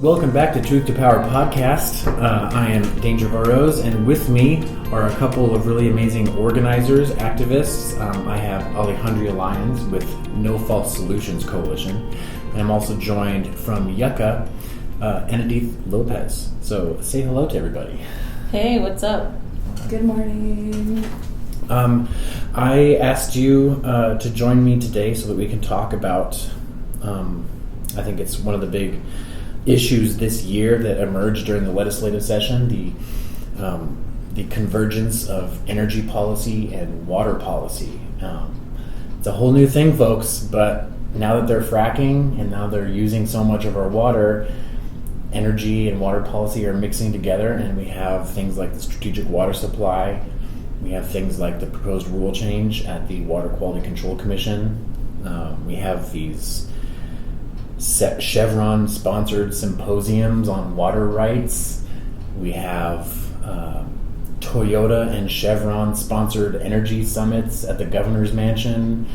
Welcome back to Truth to Power podcast. I am Danger Burrows, and with me are a couple of really amazing organizers, activists. I have Alejandria Lyons with No False Solutions Coalition, and I'm also joined from Yucca, Ennedith Lopez. So say hello to everybody. Hey, what's up? Good morning. I asked you to join me today so that we can talk about, I think it's one of the big issues this year that emerged during the legislative session, the convergence of energy policy and water policy. It's a whole new thing, folks, but now that they're fracking and now they're using so much of our water, energy and water policy are mixing together, and we have things like the strategic water supply. We have things like the proposed rule change at the Water Quality Control Commission. We have these Chevron-sponsored symposiums on water rights. We have Toyota and Chevron-sponsored energy summits at the governor's mansion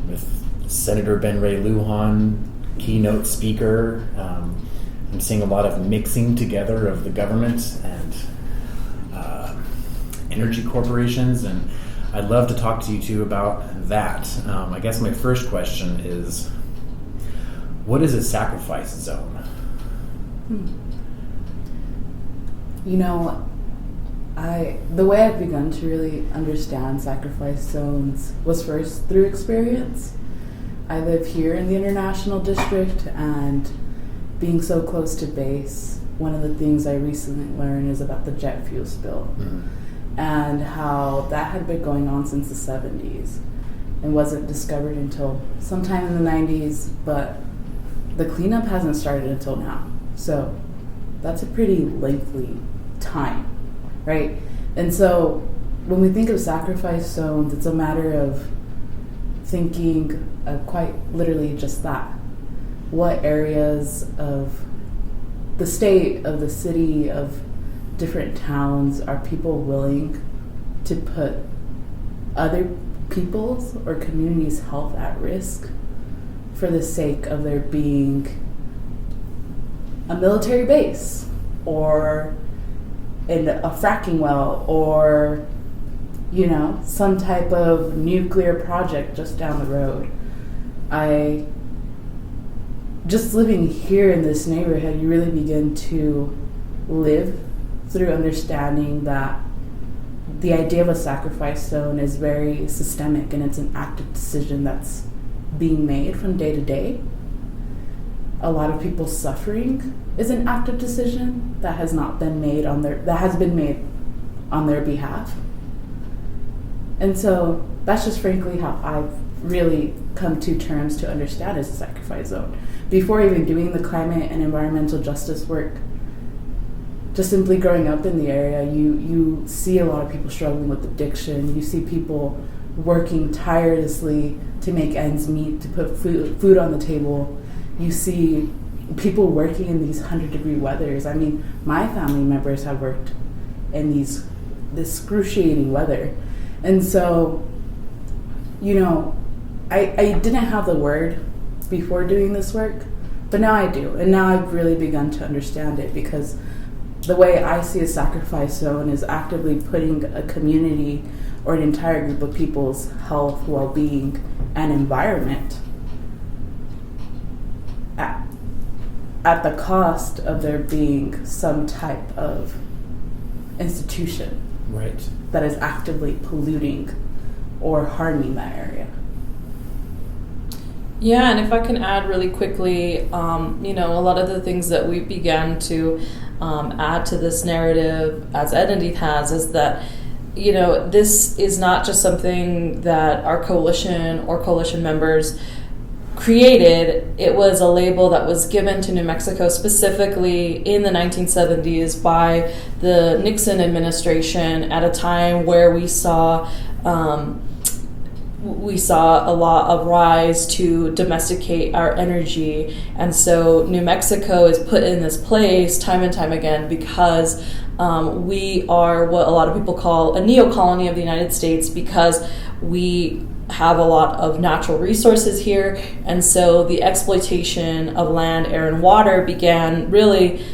with Senator Ben Ray Lujan, keynote speaker. I'm seeing a lot of mixing together of the government and energy corporations, and I'd love to talk to you two about that. I guess my first question is, what is a sacrifice zone? You know, the way I've begun to really understand sacrifice zones was first through experience. I live here in the International District, and being so close to base, one of the things I recently learned is about the jet fuel spill. And how that had been going on since the 70s and wasn't discovered until sometime in the 90s, but the cleanup hasn't started until now. So that's a pretty lengthy time, right? And so when we think of sacrifice zones, it's a matter of thinking quite literally just that. What areas of the state, of the city, of different towns are people willing to put other people's or communities' health at risk for the sake of there being a military base or a fracking well or, you know, some type of nuclear project just down the road. Just living here in this neighborhood, you really begin to live through understanding that the idea of a sacrifice zone is very systemic, and it's an active decision that's being made from day to day. A lot of people's suffering is an active decision that has been made on their behalf. And so that's just frankly how I've really come to terms to understand as a sacrifice zone. Before even doing the climate and environmental justice work, just simply growing up in the area, you see a lot of people struggling with addiction. You see people working tirelessly to make ends meet, to put food on the table. You see people working in these 100-degree weathers. I mean, my family members have worked in this excruciating weather. And so, you know, I didn't have the word before doing this work, but now I do. And now I've really begun to understand it, because the way I see a sacrifice zone is actively putting a community or an entire group of people's health, well-being, and environment at the cost of there being some type of institution, right, that is actively polluting or harming that area. Yeah, and if I can add really quickly, you know, a lot of the things that we began to add to this narrative, as Ennedith has, is that, you know, this is not just something that our coalition or coalition members created. It was a label that was given to New Mexico specifically in the 1970s by the Nixon administration at a time where we saw a lot of rise to domesticate our energy. And so New Mexico is put in this place time and time again because we are what a lot of people call a neo-colony of the United States, because we have a lot of natural resources here, and so the exploitation of land, air, and water began really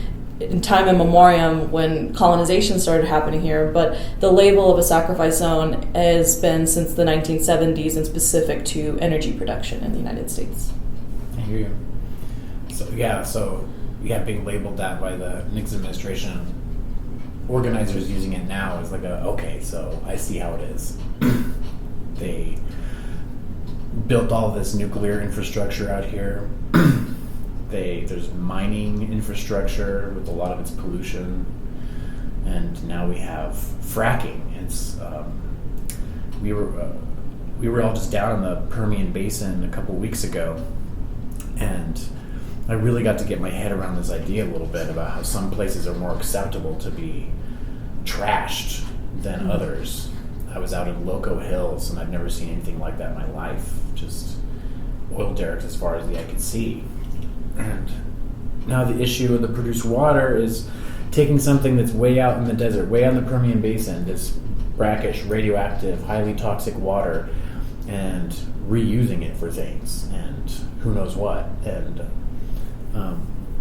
in time immemorial when colonization started happening here. But the label of a sacrifice zone has been since the 1970s and specific to energy production in the United States. I hear you. So being labeled that by the Nixon administration, organizers using it now is like so I see how it is. They built all this nuclear infrastructure out here. There's mining infrastructure with a lot of its pollution, and now we have fracking. It's we were all just down in the Permian Basin a couple weeks ago, and I really got to get my head around this idea a little bit about how some places are more acceptable to be trashed than others. I was out in Loco Hills, and I've never seen anything like that in my life. Just oil derricks as far as the eye could see. And now the issue of the produced water is taking something that's way out in the desert, way out in the Permian Basin, this brackish, radioactive, highly toxic water, and reusing it for things, and who knows what. And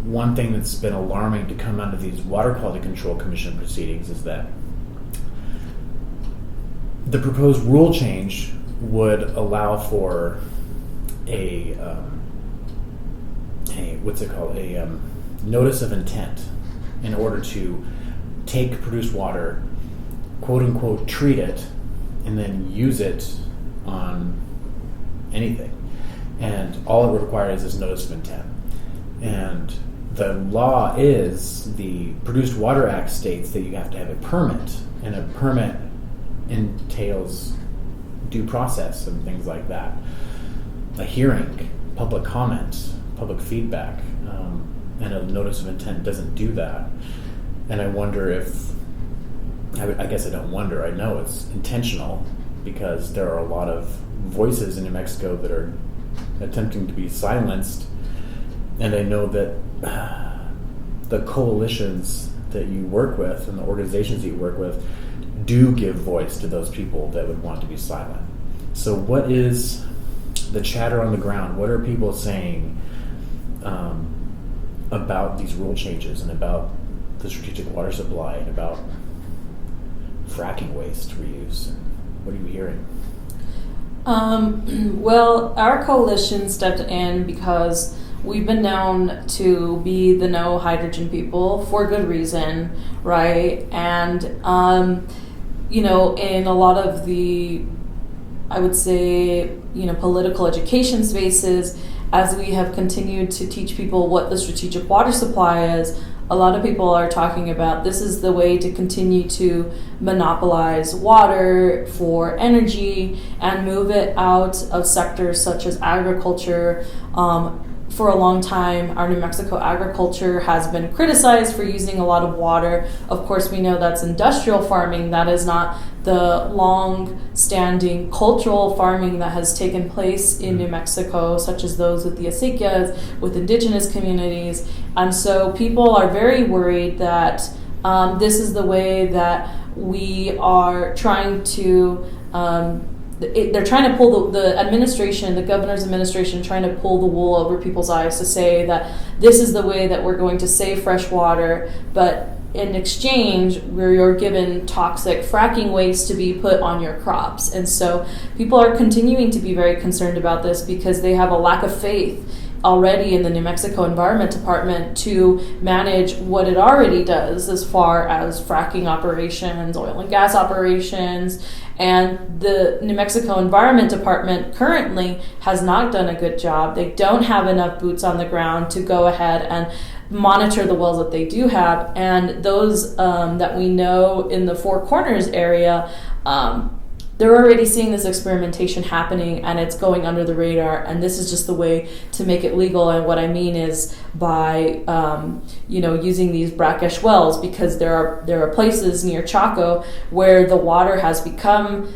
one thing that's been alarming to come out of these Water Quality Control Commission proceedings is that the proposed rule change would allow for a notice of intent in order to take produced water, quote unquote, treat it, and then use it on anything. And all it would require is this notice of intent. And the law is, the Produced Water Act states that you have to have a permit, and a permit entails due process and things like that. A hearing, public comment, public feedback, and a notice of intent doesn't do that. And I wonder if, I guess I don't wonder, I know it's intentional, because there are a lot of voices in New Mexico that are attempting to be silenced. And I know that the coalitions that you work with and the organizations that you work with do give voice to those people that would want to be silent. So what is the chatter on the ground? What are people saying about these rule changes, and about the strategic water supply, and about fracking waste reuse? What are you hearing? Well, our coalition stepped in because we've been known to be the no hydrogen people for good reason, right? And, in a lot of the, I would say, political education spaces, as we have continued to teach people what the strategic water supply is, a lot of people are talking about this is the way to continue to monopolize water for energy and move it out of sectors such as agriculture. For a long time, our New Mexico agriculture has been criticized for using a lot of water. Of course, we know that's industrial farming. That is not the long-standing cultural farming that has taken place in New Mexico, such as those with the acequias, with indigenous communities. And so people are very worried that this is the way that we are trying to they're trying to pull the administration, the governor's administration, trying to pull the wool over people's eyes to say that this is the way that we're going to save fresh water, but in exchange, you're given toxic fracking waste to be put on your crops. And so people are continuing to be very concerned about this because they have a lack of faith already in the New Mexico Environment Department to manage what it already does as far as fracking operations, oil and gas operations. And the New Mexico Environment Department currently has not done a good job. They don't have enough boots on the ground to go ahead and monitor the wells that they do have. And those that we know in the Four Corners area, they're already seeing this experimentation happening, and it's going under the radar, and this is just the way to make it legal. And what I mean is by using these brackish wells, because there are places near Chaco where the water has become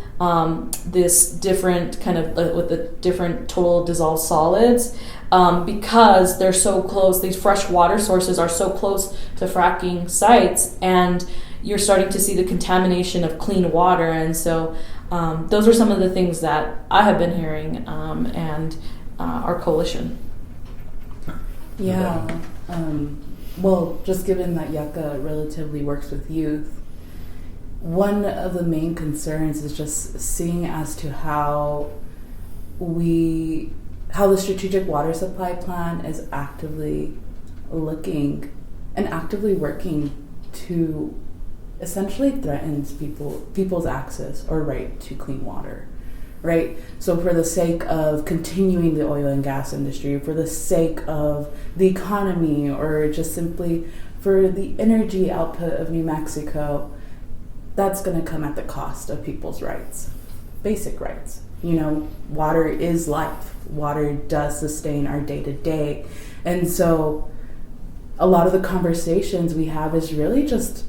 this different kind of with the different total dissolved solids, because they're so close. These fresh water sources are so close to fracking sites, and you're starting to see the contamination of clean water. And so those are some of the things that I have been hearing, and our coalition. Yeah. Well, just given that Yucca relatively works with youth, one of the main concerns is just seeing as to how the strategic water supply plan is actively looking and actively working to essentially threaten people's access or right to clean water. Right? So for the sake of continuing the oil and gas industry, for the sake of the economy, or just simply for the energy output of New Mexico, that's going to come at the cost of people's rights, basic rights. Water is life. Water does sustain our day-to-day. And so a lot of the conversations we have is really just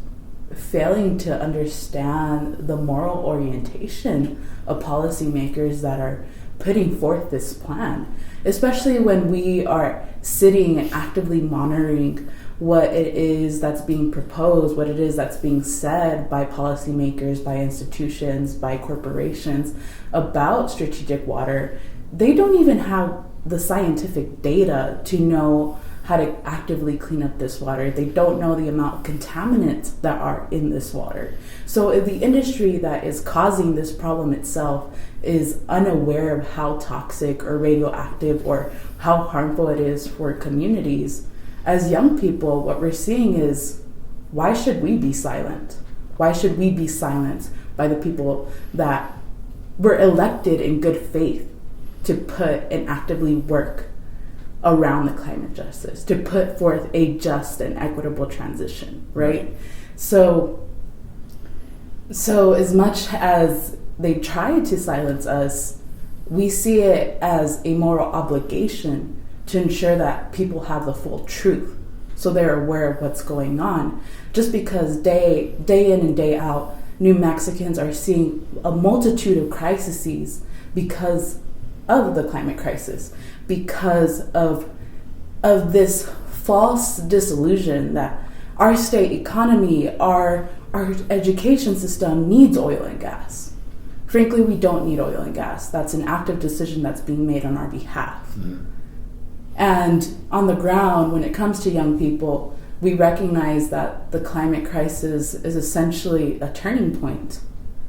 failing to understand the moral orientation of policymakers that are putting forth this plan, especially when we are sitting and actively monitoring what it is that's being proposed, what it is that's being said by policymakers, by institutions, by corporations about strategic water. They don't even have the scientific data to know how to actively clean up this water. They don't know the amount of contaminants that are in this water. So if the industry that is causing this problem itself is unaware of how toxic or radioactive or how harmful it is for communities, as young people, what we're seeing is, why should we be silent? Why should we be silenced by the people that were elected in good faith to put and actively work around the climate justice, to put forth a just and equitable transition, right? So as much as they try to silence us, we see it as a moral obligation to ensure that people have the full truth, so they're aware of what's going on. Just because day in and day out, New Mexicans are seeing a multitude of crises because of the climate crisis, because of this false disillusion that our state economy, our education system needs oil and gas. Frankly, we don't need oil and gas. That's an active decision that's being made on our behalf. Mm-hmm. And on the ground, when it comes to young people, we recognize that the climate crisis is essentially a turning point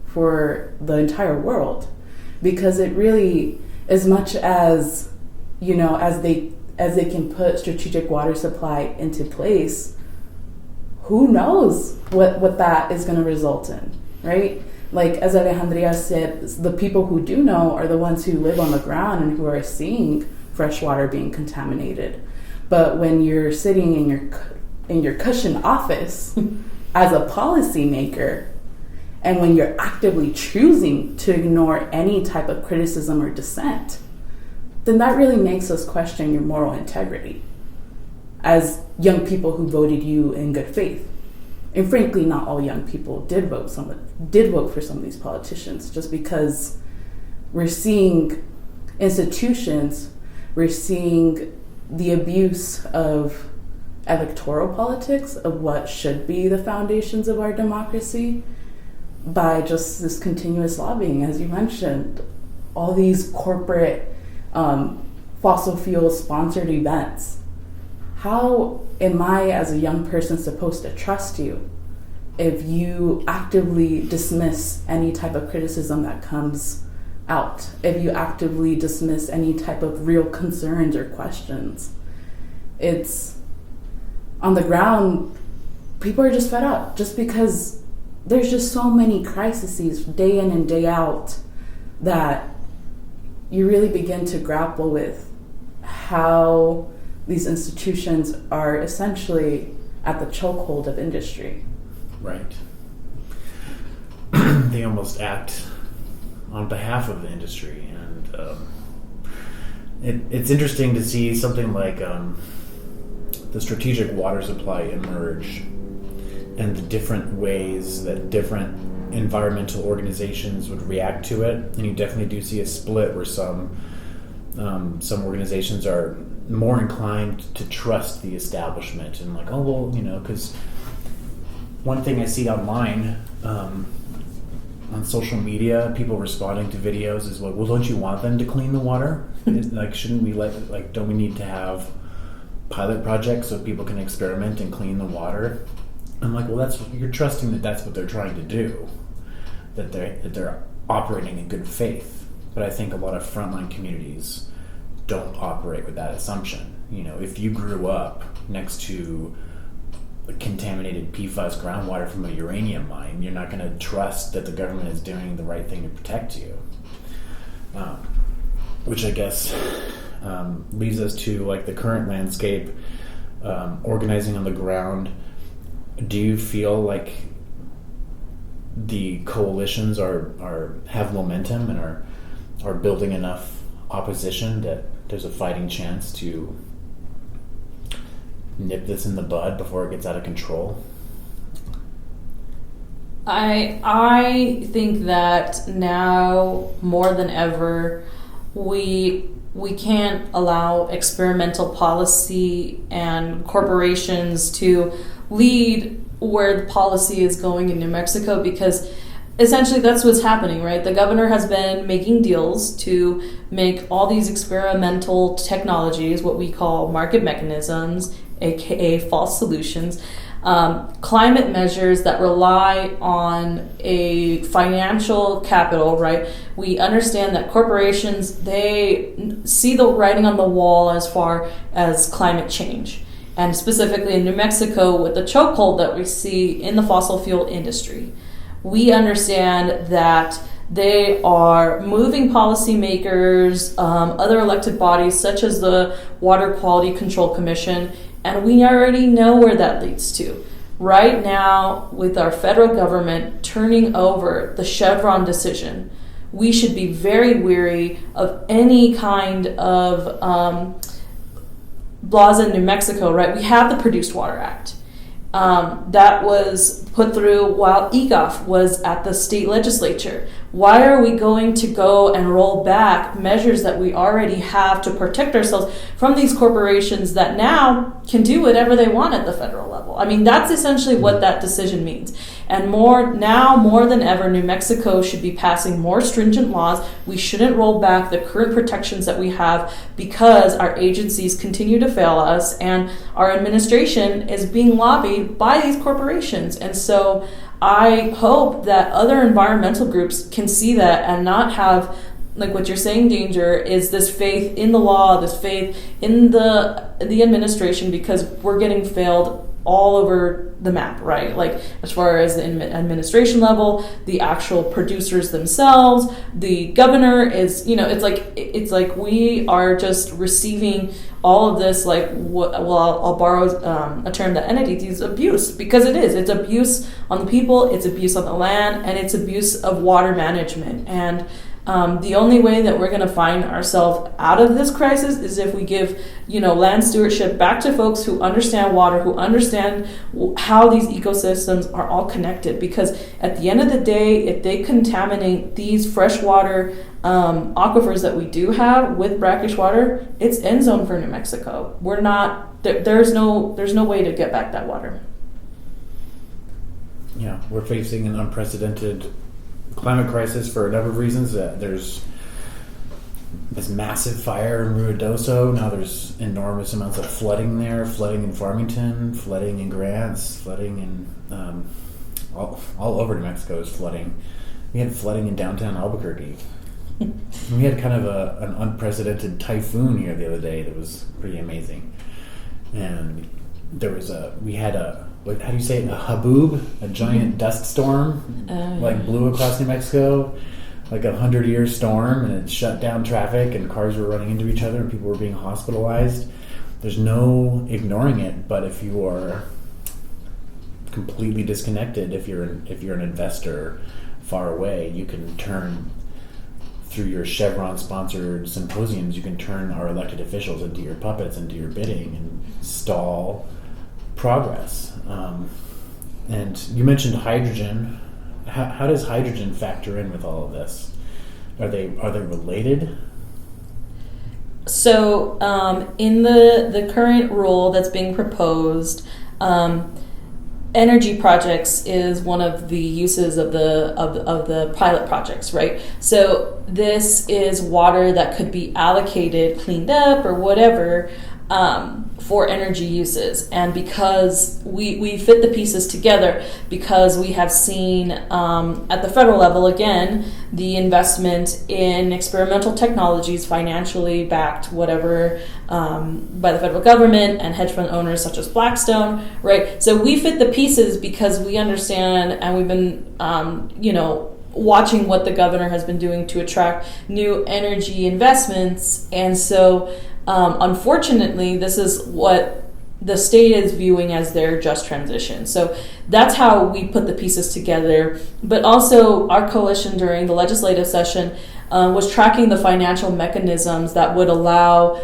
for the entire world, because it really, as much as, as they can put strategic water supply into place, who knows what that is going to result in, right? Like, as Alejandria said, the people who do know are the ones who live on the ground and who are seeing fresh water being contaminated. But when you're sitting in your cushioned office as a policymaker, and when you're actively choosing to ignore any type of criticism or dissent, then that really makes us question your moral integrity as young people who voted you in good faith. And frankly, not all young people did vote for some of these politicians, just because we're seeing institutions, we're seeing the abuse of electoral politics, of what should be the foundations of our democracy, by just this continuous lobbying, as you mentioned, all these corporate fossil fuel sponsored events. How am I, as a young person, supposed to trust you if you actively dismiss any type of criticism that comes out, if you actively dismiss any type of real concerns or questions? It's on the ground, people are just fed up, just because there's just so many crises day in and day out that you really begin to grapple with how these institutions are essentially at the chokehold of industry. Right. They almost act on behalf of the industry, and it's interesting to see something like the strategic water supply emerge, and the different ways that different environmental organizations would react to it. And you definitely do see a split where some organizations are more inclined to trust the establishment and like, oh, well, because one thing I see online, on social media, people responding to videos is like, well, don't you want them to clean the water? Like, shouldn't we don't we need to have pilot projects so people can experiment and clean the water? I'm like, well, you're trusting that that's what they're trying to do, that they're operating in good faith. But I think a lot of frontline communities don't operate with that assumption. If you grew up next to contaminated PFAS groundwater from a uranium mine, you're not going to trust that the government is doing the right thing to protect you. Which I guess leads us to like the current landscape, organizing on the ground. Do you feel like the coalitions have momentum and are building enough opposition that there's a fighting chance to nip this in the bud before it gets out of control? I think that now more than ever we can't allow experimental policy and corporations to lead where the policy is going in New Mexico, because essentially that's what's happening, right? The governor has been making deals to make all these experimental technologies, what we call market mechanisms, aka false solutions, climate measures that rely on a financial capital, right? We understand that corporations, they see the writing on the wall as far as climate change. And specifically in New Mexico, with the chokehold that we see in the fossil fuel industry, we understand that they are moving policymakers, other elected bodies such as the Water Quality Control Commission, and we already know where that leads to. Right now, with our federal government turning over the Chevron decision, we should be very weary of any kind of laws in New Mexico, right? We have the Produced Water Act. That was put through while EGOF was at the state legislature. Why are we going to go and roll back measures that we already have to protect ourselves from these corporations that now can do whatever they want at the federal level? I mean, that's essentially what that decision means. And more than ever, New Mexico should be passing more stringent laws. We shouldn't roll back the current protections that we have because our agencies continue to fail us and our administration is being lobbied by these corporations. And so I hope that other environmental groups can see that and not have, like what you're saying, Danger, is this faith in the law, this faith in the administration, because we're getting failed all over the map, right? Like as far as the administration level, the actual producers themselves, the governor is, it's like we are just receiving all of this, like, I'll borrow a term that Ennedith uses, abuse, because it is. It's abuse on the people, it's abuse on the land, and it's abuse of water management. And the only way that we're going to find ourselves out of this crisis is if we give, land stewardship back to folks who understand water, who understand how these ecosystems are all connected. Because at the end of the day, if they contaminate these freshwater aquifers that we do have with brackish water, it's end zone for New Mexico. We're not. There's no way to get back that water. Yeah, we're facing an unprecedented climate crisis for a number of reasons. There's this massive fire in Ruidoso. Now there's enormous amounts of flooding there, flooding in Farmington, flooding in Grants, flooding in all over New Mexico is flooding. We had flooding in downtown Albuquerque. We had kind of an unprecedented typhoon here the other day that was pretty amazing. And we had how do you say it? A haboob, a giant dust storm, blew across New Mexico, like 100-year storm, and it shut down traffic, and cars were running into each other, and people were being hospitalized. There's no ignoring it, but if you are completely disconnected, if you're an investor far away, you can turn through your Chevron-sponsored symposiums. You can turn our elected officials into your puppets, into your bidding, and stall progress. And you mentioned hydrogen. How does hydrogen factor in with all of this? Are they related? So in the current rule that's being proposed, energy projects is one of the uses of the pilot projects, right? So this is water that could be allocated, cleaned up, or whatever, for energy uses. And because we fit the pieces together, because we have seen at the federal level, again, the investment in experimental technologies, financially backed, whatever, by the federal government and hedge fund owners such as Blackstone, right? So we fit the pieces because we understand, and we've been, watching what the governor has been doing to attract new energy investments. And so, unfortunately, this is what the state is viewing as their just transition. So that's how we put the pieces together. But also, our coalition during the legislative session was tracking the financial mechanisms that would allow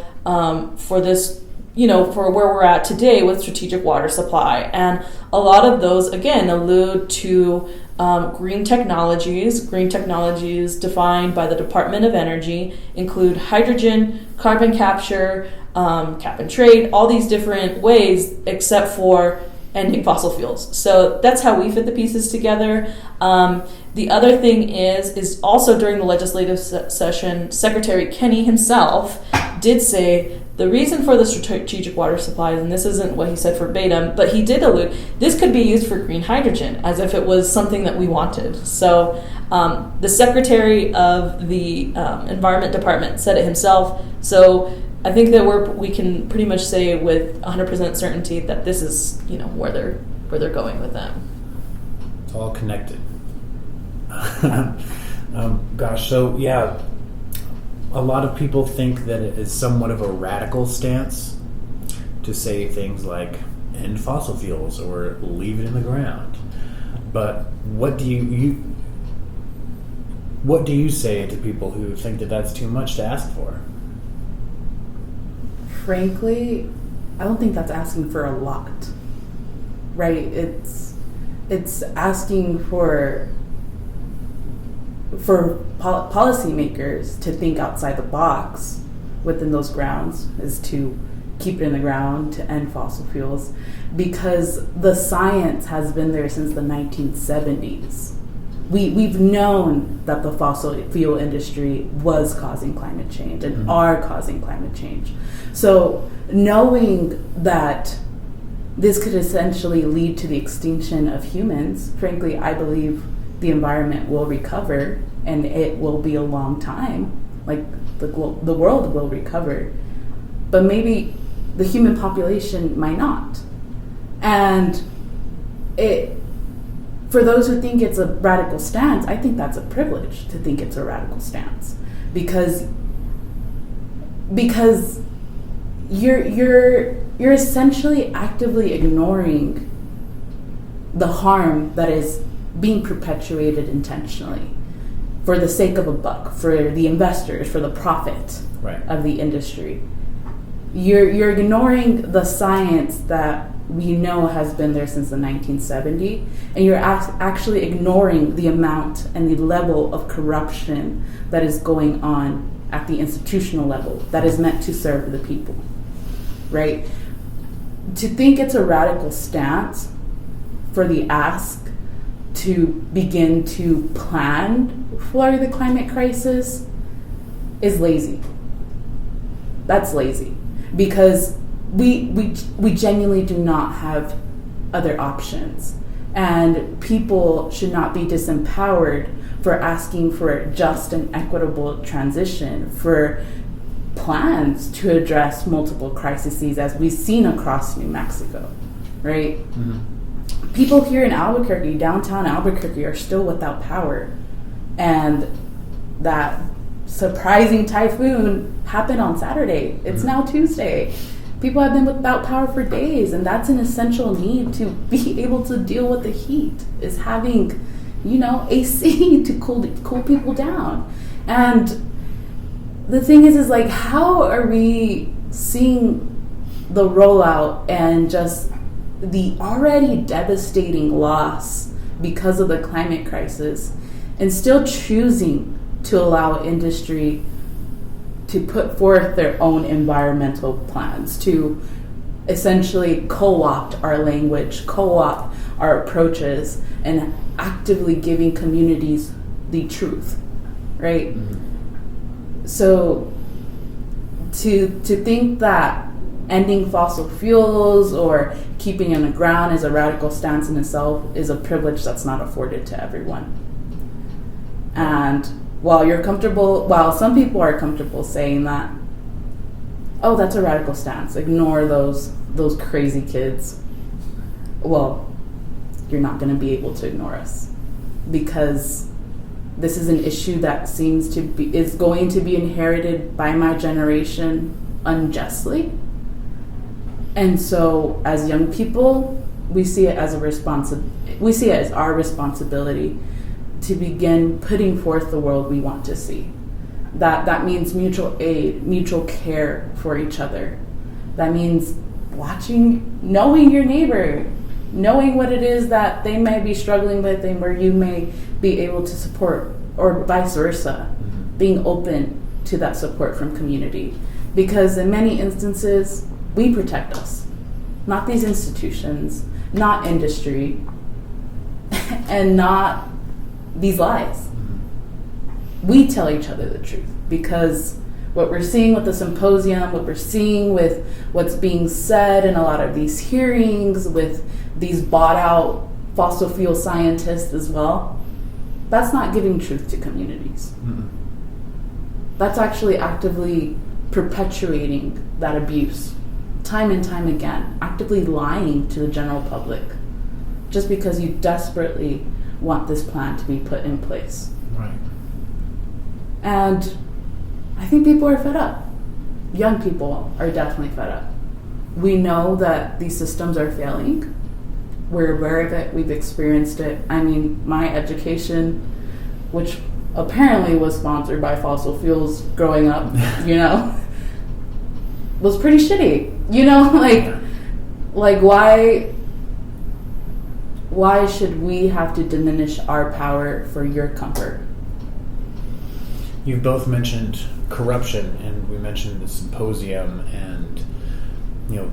for this, for where we're at today with strategic water supply. And a lot of those, again, allude to green technologies. Green technologies defined by the Department of Energy include hydrogen, carbon capture, cap and trade, all these different ways except for ending fossil fuels. So that's how we fit the pieces together. The other thing is also during the legislative session, Secretary Kenny himself did say the reason for the strategic water supplies, and this isn't what he said verbatim, but he did allude, this could be used for green hydrogen, as if it was something that we wanted. So the Secretary of the Environment Department said it himself. So I think that we can pretty much say with 100% certainty that this is, where they're going with them. It's all connected. Gosh, so yeah, a lot of people think that it is somewhat of a radical stance to say things like end fossil fuels or leave it in the ground. But what do you say to people who think that that's too much to ask for? Frankly, I don't think that's asking for a lot, right? It's asking for policymakers to think outside the box within those grounds, is to keep it in the ground, to end fossil fuels, because the science has been there since the 1970s. We've known that the fossil fuel industry was causing climate change and are causing climate change. So knowing that this could essentially lead to the extinction of humans, frankly, I believe the environment will recover, and it will be a long time. Like the world will recover, but maybe the human population might not. And for those who think it's a radical stance, I think that's a privilege to think it's a radical stance, because you're essentially actively ignoring the harm that is being perpetuated intentionally for the sake of a buck, for the investors, for the profit of the industry. You're ignoring the science that we know has been there since the 1970s, and you're actually ignoring the amount and the level of corruption that is going on at the institutional level that is meant to serve the people, right? To think it's a radical stance for the ask to begin to plan for the climate crisis is lazy. That's lazy, because we genuinely do not have other options, and people should not be disempowered for asking for just and equitable transition, for plans to address multiple crises as we've seen across New Mexico, right? Mm-hmm. People here in Albuquerque, downtown Albuquerque, are still without power, and that surprising typhoon happened on Saturday. It's now Tuesday. People have been without power for days, and that's an essential need to be able to deal with the heat, is having, AC to cool people down. And the thing is like, how are we seeing the rollout and just the already devastating loss because of the climate crisis, and still choosing to allow industry to put forth their own environmental plans, to essentially co-opt our language, co-opt our approaches and actively giving communities the truth, right? Mm-hmm. So to think that ending fossil fuels or keeping in the ground is a radical stance in itself is a privilege that's not afforded to everyone. And while some people are comfortable saying that, oh, that's a radical stance, ignore those crazy kids. Well, you're not going to be able to ignore us, because this is an issue that is going to be inherited by my generation unjustly. And so as young people, we see it as our responsibility to begin putting forth the world we want to see. That means mutual aid, mutual care for each other. That means knowing your neighbor, knowing what it is that they may be struggling with and where you may be able to support, or vice versa, being open to that support from community. Because in many instances, we protect us, not these institutions, not industry, and not these lies. We tell each other the truth, because what we're seeing with the symposium, what we're seeing with what's being said in a lot of these hearings, with these bought out fossil fuel scientists as well, that's not giving truth to communities. Mm-hmm. That's actually actively perpetuating that abuse time and time again, actively lying to the general public just because you desperately want this plan to be put in place. Right. And I think people are fed up. Young people are definitely fed up. We know that these systems are failing. We're aware of it. We've experienced it. I mean, my education, which apparently was sponsored by fossil fuels growing up, was pretty shitty. Like why should we have to diminish our power for your comfort? You've both mentioned corruption, and we mentioned the symposium and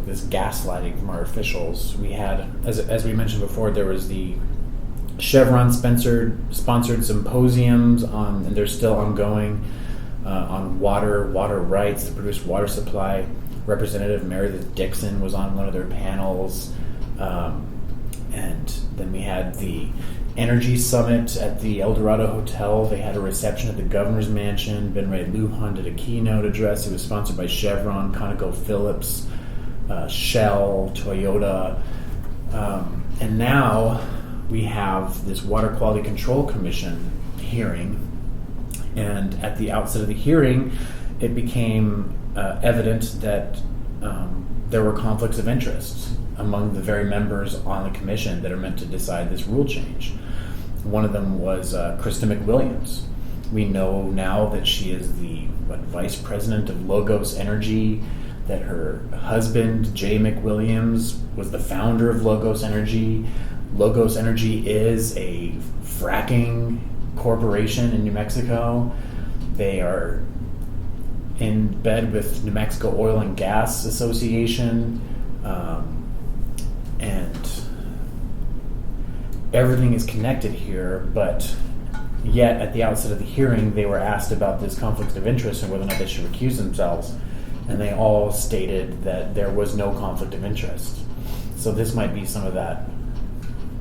this gaslighting from our officials. We had, as we mentioned before, there was the Chevron sponsored symposiums and they're still ongoing on water rights, the produced water supply. Representative Meredith Dixon was on one of their panels, and then we had the Energy Summit at the El Dorado Hotel. They had a reception at the Governor's Mansion. Ben Ray Lujan did a keynote address. It was sponsored by Chevron, ConocoPhillips, Shell, Toyota. And now we have this Water Quality Control Commission hearing. And at the outset of the hearing, it became evident that there were conflicts of interest among the very members on the commission that are meant to decide this rule change. One of them was Krista McWilliams. We know now that she is the vice president of Logos Energy, that her husband, Jay McWilliams, was the founder of Logos Energy. Logos Energy is a fracking corporation in New Mexico. They are in bed with New Mexico Oil and Gas Association, and everything is connected here, but yet at the outset of the hearing they were asked about this conflict of interest and whether or not they should recuse themselves, and they all stated that there was no conflict of interest. So this might be some of that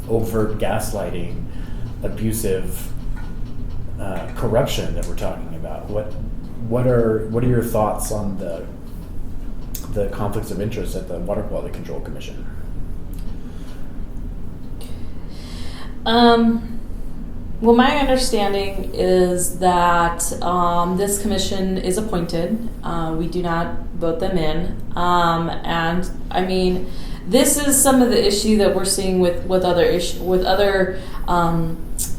overt gaslighting, abusive corruption that we're talking about. What are your thoughts on the conflicts of interest at the Water Quality Control Commission? Well, my understanding is that this commission is appointed. We do not vote them in. And I mean, this is some of the issue that we're seeing with other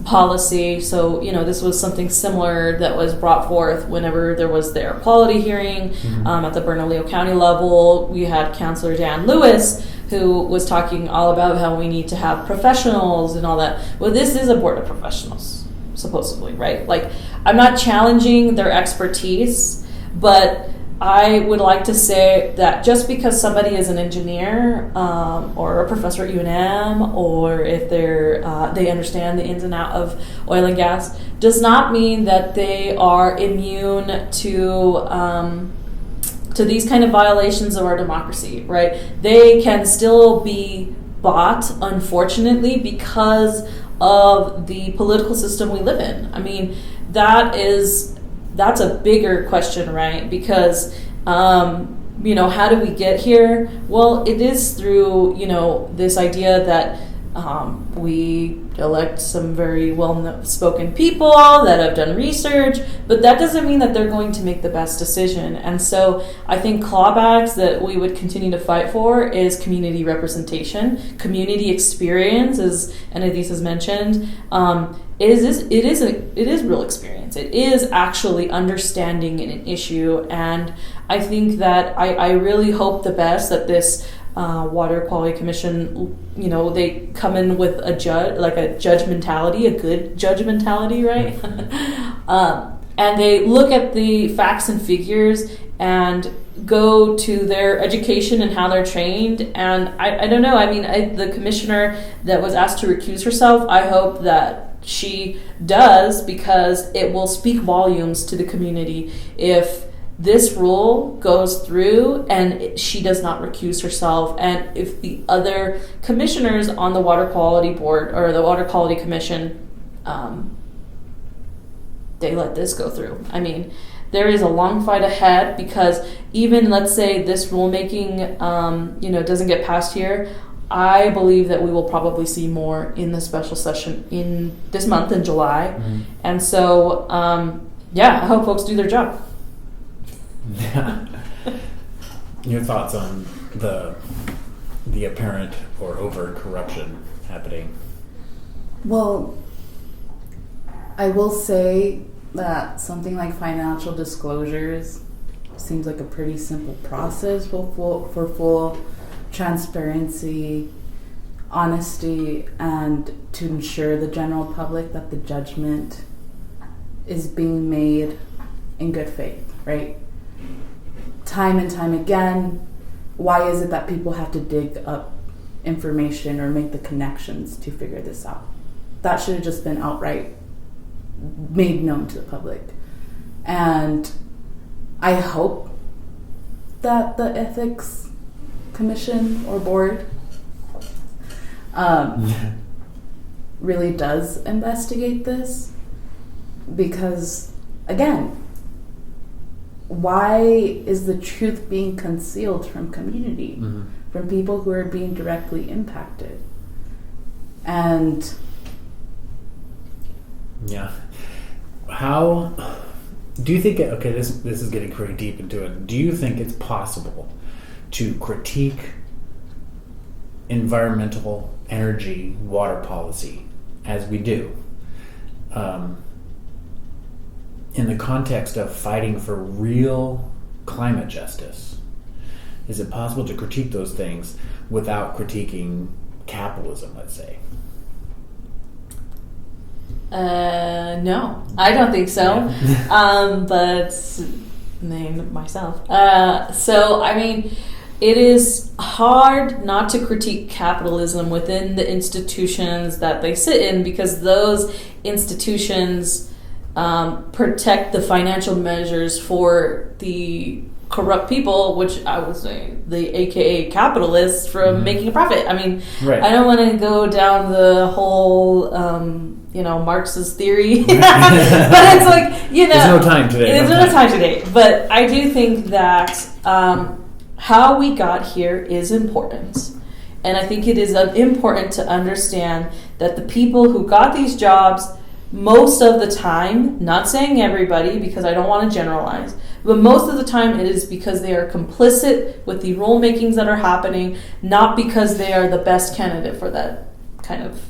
policy. So, this was something similar that was brought forth whenever there was the air quality hearing at the Bernalillo County level. We had Councilor Dan Lewis, who was talking all about how we need to have professionals and all that. Well, this is a board of professionals, supposedly, right? Like, I'm not challenging their expertise, but I would like to say that just because somebody is an engineer or a professor at UNM, or if they understand the ins and out of oil and gas, does not mean that they are immune to these kind of violations of our democracy, right? They can still be bought, unfortunately, because of the political system we live in. I mean, that's a bigger question, right? Because, how do we get here? Well, it is through, this idea that we elect some very well-spoken people that have done research, but that doesn't mean that they're going to make the best decision. And so I think clawbacks that we would continue to fight for is community representation, community experience, as Ennedith has mentioned. It is real experience. It is actually understanding an issue, and I think that I really hope the best that this Water Quality Commission, they come in with a judge mentality, a good judge mentality, right? And they look at the facts and figures and go to their education and how they're trained. And I don't know. I mean, the commissioner that was asked to recuse herself, I hope that she does, because it will speak volumes to the community if this rule goes through and she does not recuse herself, and if the other commissioners on the Water Quality Board or the Water Quality Commission, they let this go through. I mean, there is a long fight ahead, because even, let's say, this rulemaking, doesn't get passed here, I believe that we will probably see more in the special session in this month in July. Mm-hmm. And so, I hope folks do their job. Yeah. Your thoughts on the apparent or overt corruption happening? Well, I will say that something like financial disclosures seems like a pretty simple process for full transparency, honesty, and to ensure the general public that the judgment is being made in good faith, right? Time and time again, why is it that people have to dig up information or make the connections to figure this out? That should have just been outright made known to the public. And I hope that the ethics commission or board really does investigate this, because, again, why is the truth being concealed from community, from people who are being directly impacted? And how do you think? Okay, this is getting pretty deep into it. Do you think it's possible to critique environmental, energy, water policy as we do, in the context of fighting for real climate justice? Is it possible to critique those things without critiquing capitalism, let's say? No, I don't think so. But named myself. So, I mean, it is hard not to critique capitalism within the institutions that they sit in, because those institutions protect the financial measures for the corrupt people, which I would say the AKA capitalists, from making a profit. I mean, right. I don't want to go down the whole Marxist theory, but it's like, there's no time today. There's no time today. But I do think that how we got here is important. And I think it is important to understand that the people who got these jobs, most of the time, not saying everybody because I don't want to generalize, but most of the time it is because they are complicit with the rulemakings that are happening, not because they are the best candidate for that kind of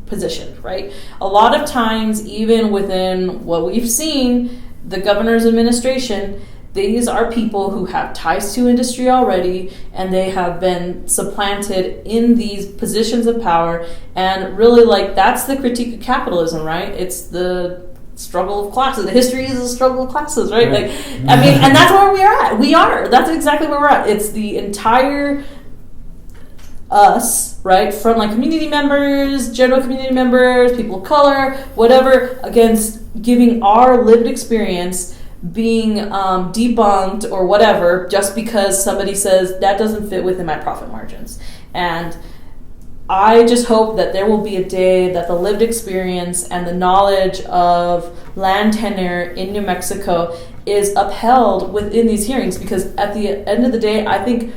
position, right? A lot of times, even within what we've seen, the governor's administration, these are people who have ties to industry already, and they have been supplanted in these positions of power. And really, that's the critique of capitalism, right? It's the struggle of classes. History is a struggle of classes, right? Like, I mean, and that's where we are at. That's exactly where we're at. It's the entire us, right? From like community members, general community members, people of color, whatever, against giving our lived experience being debunked or whatever just because somebody says that doesn't fit within my profit margins. And I just hope that there will be a day that the lived experience and the knowledge of land tenure in New Mexico is upheld within these hearings, because at the end of the day, I think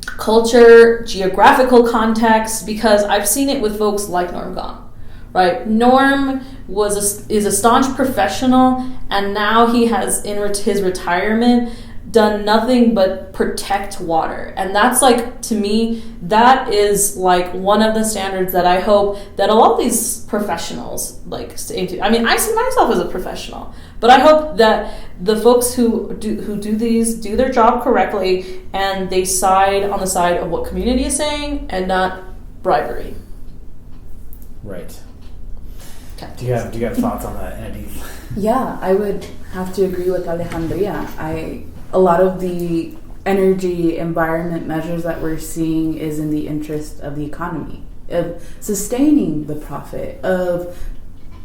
culture, geographical context, because I've seen it with folks like Norm Gong, right? Norm is a staunch professional, and now he has, in his retirement, done nothing but protect water. And that's like, to me, that is like one of the standards that I hope that a lot of these professionals like stay into. I mean, I see myself as a professional, but I hope that the folks who do these do their job correctly, and they side on the side of what community is saying and not bribery. Right. Okay. Do you have thoughts on that, Ennedith? Yeah, I would have to agree with Alejandria. A lot of the energy environment measures that we're seeing is in the interest of the economy, of sustaining the profit, of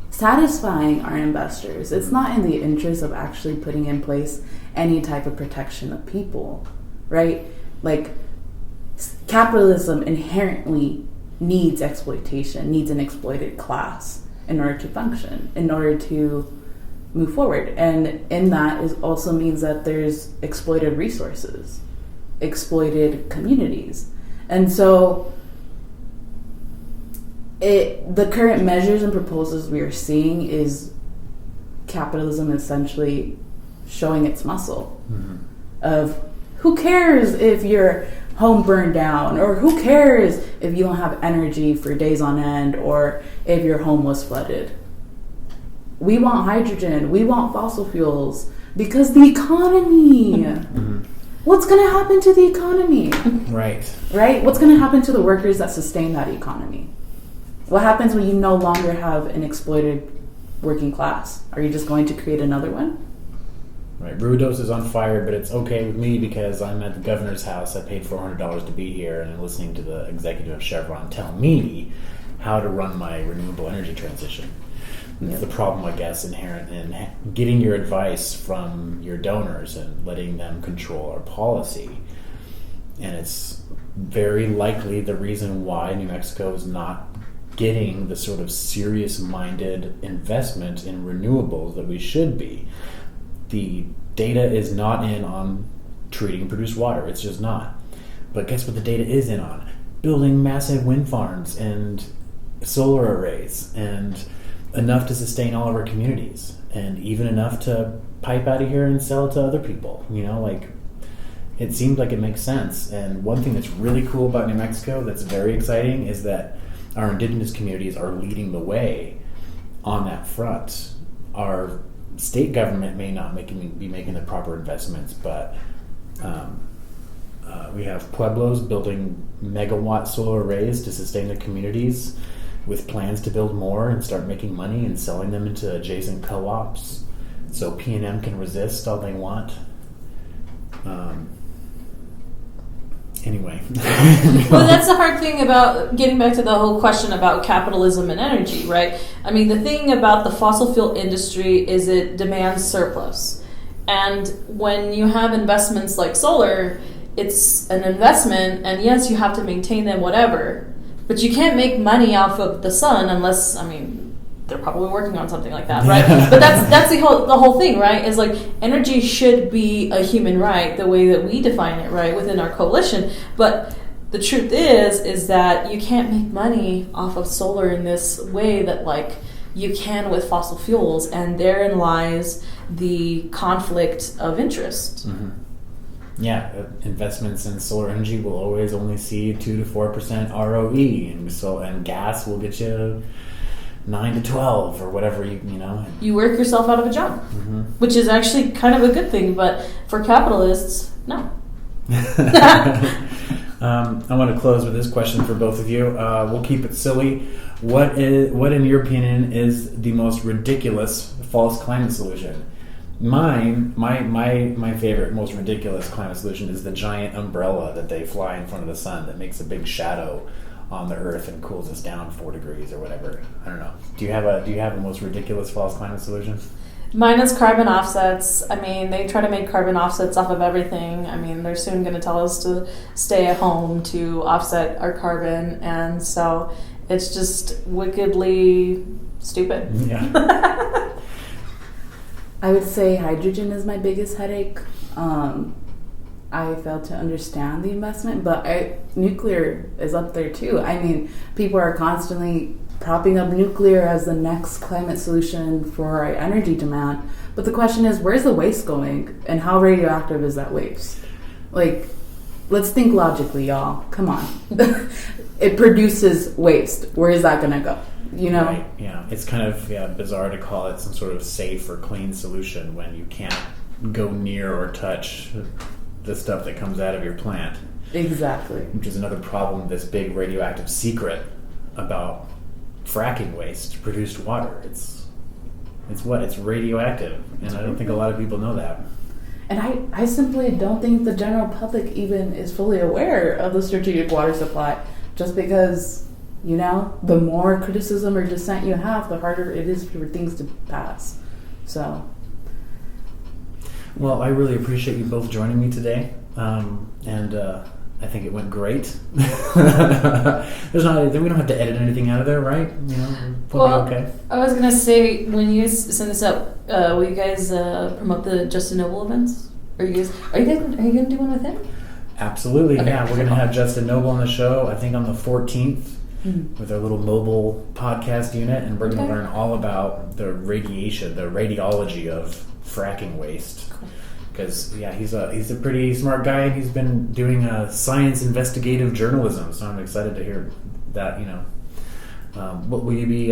satisfying our investors. It's not in the interest of actually putting in place any type of protection of people, right? Like, capitalism inherently needs exploitation, needs an exploited class in order to function, in order to move forward. And in that is also means that there's exploited resources, exploited communities. And so the current measures and proposals we are seeing is capitalism essentially showing its muscle of who cares if your home burned down, or who cares if you don't have energy for days on end, or if your home was flooded. We want hydrogen, we want fossil fuels, because the economy. What's going to happen to the economy? Right? What's going to happen to the workers that sustain that economy? What happens when you no longer have an exploited working class? Are you just going to create another one? Right. Ruidos is on fire, but it's okay with me because I'm at the governor's house. I paid $400 to be here, and I'm listening to the executive of Chevron tell me how to run my renewable energy transition. It's the problem, I guess, inherent in getting your advice from your donors and letting them control our policy. And it's very likely the reason why New Mexico is not getting the sort of serious-minded investment in renewables that we should be. The data is not in on treating produced water. It's just not. But guess what the data is in on? Building massive wind farms and solar arrays, and enough to sustain all of our communities, and even enough to pipe out of here and sell it to other people. You know, like, it seems like it makes sense. And one thing that's really cool about New Mexico that's very exciting is that our indigenous communities are leading the way on that front. Our state government may not be making the proper investments, but we have pueblos building megawatt solar arrays to sustain their communities, with plans to build more and start making money and selling them into adjacent co-ops, so P&M can resist all they want. Anyway. Well, that's the hard thing about getting back to the whole question about capitalism and energy, right? I mean, the thing about the fossil fuel industry is it demands surplus. And when you have investments like solar, it's an investment, and yes, you have to maintain them, whatever. But you can't make money off of the sun unless, I mean, they're probably working on something like that, right? But that's the whole thing, right? Is like, energy should be a human right, the way that we define it, right, within our coalition. But the truth is that you can't make money off of solar in this way that, like, you can with fossil fuels, and therein lies the conflict of interest. Yeah, investments in solar energy will always only see 2 to 4% ROE, and gas will get you 9 to 12 or whatever you know. You work yourself out of a job, which is actually kind of a good thing, but for capitalists, no. I want to close with this question for both of you. We'll keep it silly. What, in your opinion, is the most ridiculous false climate solution? My favorite, most ridiculous climate solution is the giant umbrella that they fly in front of the sun that makes a big shadow on the Earth and cools us down 4 degrees or whatever. I don't know. Do you have a most ridiculous false climate solution? Mine is carbon offsets. I mean, they try to make carbon offsets off of everything. I mean, they're soon going to tell us to stay at home to offset our carbon, and so it's just wickedly stupid. Yeah. I would say hydrogen is my biggest headache. I fail to understand the investment, but nuclear is up there too. I mean, people are constantly propping up nuclear as the next climate solution for our energy demand. But the question is, where's the waste going? And how radioactive is that waste? Like, let's think logically, y'all. Come on. It produces waste. Where is that going to go? You know? Right, yeah. It's kind of bizarre to call it some sort of safe or clean solution when you can't go near or touch the stuff that comes out of your plant. Exactly. Which is another problem, this big radioactive secret about fracking waste, produced water. It's radioactive, and I don't think a lot of people know that. And I simply don't think the general public even is fully aware of the strategic water supply, just because, you know, the more criticism or dissent you have, the harder it is for things to pass. So. Well, I really appreciate you both joining me today, and I think it went great. We don't have to edit anything out of there, right? You know, we'll be okay. I was gonna say, when you send this up, will you guys promote the Justin Noble events? Are you gonna do one with him? Absolutely, okay. Yeah. We're gonna have Justin Noble on the show, I think on the 14th, with our little mobile podcast unit, and we're gonna learn all about the radiology of fracking waste. Because he's a pretty smart guy, and he's been doing science investigative journalism. So I'm excited to hear that. You know, what will you be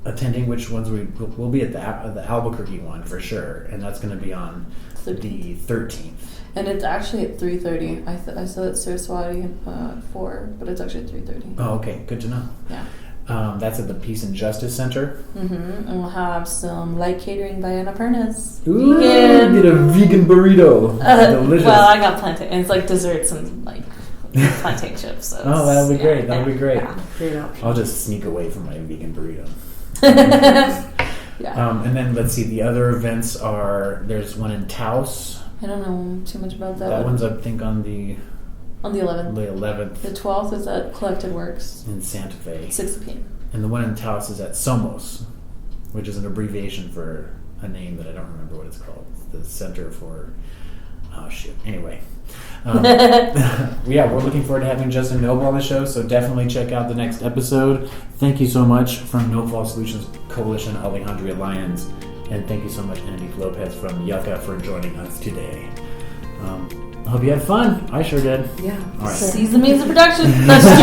attending? Which ones we'll be at the Albuquerque one for sure, and that's going to be on the 13th. And it's actually at 3:30. I saw it Saraswati at 4, but it's actually at 3:30. Oh, okay, good to know. Yeah. That's at the Peace and Justice Center. Mm-hmm. And we'll have some light catering by Anna Pernas. Ooh, Vegan. get a vegan burrito. Delicious. Well, I got plantain. And it's like desserts and like plantain chips. So that'll be great. That'll be great. Yeah, great option. I'll just sneak away from my vegan burrito. Yeah. And then let's see. The other events there's one in Taos. I don't know too much about that. That one's I think on the 11th. The 11th. The 12th is at Collected Works. In Santa Fe. 6 p.m. And the one in Taos is at Somos, which is an abbreviation for a name that I don't remember what it's called. It's the Center for... Oh, shit. Anyway. We're looking forward to having Justin Noble on the show, so definitely check out the next episode. Thank you so much from No Fall Solutions Coalition, Alejandria Lyons, and thank you so much, Ennedith Lopez from Yucca, for joining us today. I hope you had fun. I sure did. Yeah. All right. Seize the means of production. That's true.